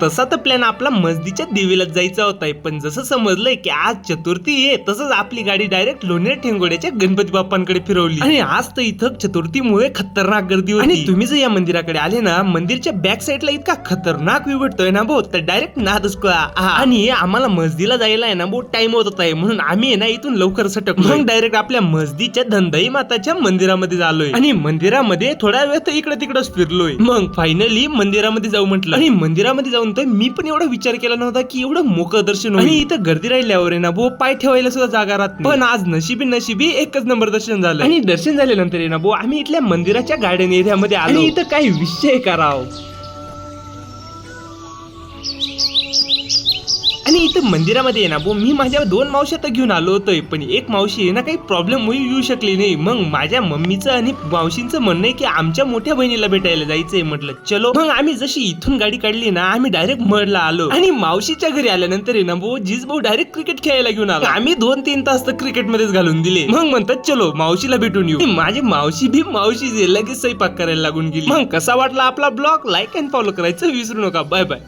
तसा तर प्लॅन आपला मस्जिदच्या देवीला जायचा होता, पण जसं समजलंय की आज चतुर्थी आहे तसंच आपली गाडी डायरेक्ट लोणेर ठेंगोड्याच्या गणपती बाप्पांकडे फिरवली. आणि आज तर इथं चतुर्थीमुळे खतरनाक गर्दी होती. आणि तुम्ही जर या मंदिराकडे आले ना, मंदिरच्या बॅक साईडला इतका खतरनाक व्ह्यू भेटतोय ना भाऊ, तर डायरेक्ट नादच करा. आणि आम्हाला मस्जिदला जायला आहे ना भाऊ टाइम होत आहे, म्हणून आम्ही आहे ना इथून लवकर सटकलो. मग डायरेक्ट आपल्या मस्जिदच्या धंदाई माताच्या मंदिरामध्ये झालोय आणि मंदिरामध्ये थोडा वेळ तर इकडे तिकडेच फिरलोय. मग फायनली मंदिरामध्ये जाऊ म्हटलं. आणि मंदिरामध्ये जाऊन तर मी पण एवढा विचार केला नव्हता की एवढं मोकळं दर्शन होईल. आणि इथं गर्दी राहिल्यावर आहे ना भाऊ पाय ठेवायला सुद्धा जागा राहत नाही. पण आज नशिबी एकच नंबर दर्शन झालं. आणि दर्शन झाल्यानंतर आहे ना भाऊ आम्ही इथल्या मंदिराच्या गार्डन एरियामध्ये आलो. आणि इथं काही विषय करावं. आणि इथं मंदिरामध्ये आहे ना भाऊ मी माझ्या 2 मावशी तर घेऊन आलो होतोय, पण एक मावशी आहे ना काही प्रॉब्लेम येऊ शकली नाही. मग माझ्या मम्मीचं आणि मावशींचं म्हणणं आहे की आमच्या मोठ्या बहिणीला भेटायला जायचंय. म्हटलं चलो. मग आम्ही जशी इथून गाडी काढली ना आम्ही डायरेक्ट मडला आलो. आणि मावशीच्या घरी आल्यानंतर आहे ना भाऊ जिज भाऊ डायरेक्ट क्रिकेट खेळायला घेऊन आलो. आम्ही 2-3 तास तर क्रिकेट मध्येच घालून दिले. मग म्हणतात चलो मावशीला भेटून येऊ. माझी मावशी लगेच स्वयंपाक करायला लागून गेली. मग कसा वाटला आपला ब्लॉग, लाईक अँड फॉलो करायचं विसरू नका. Bye bye.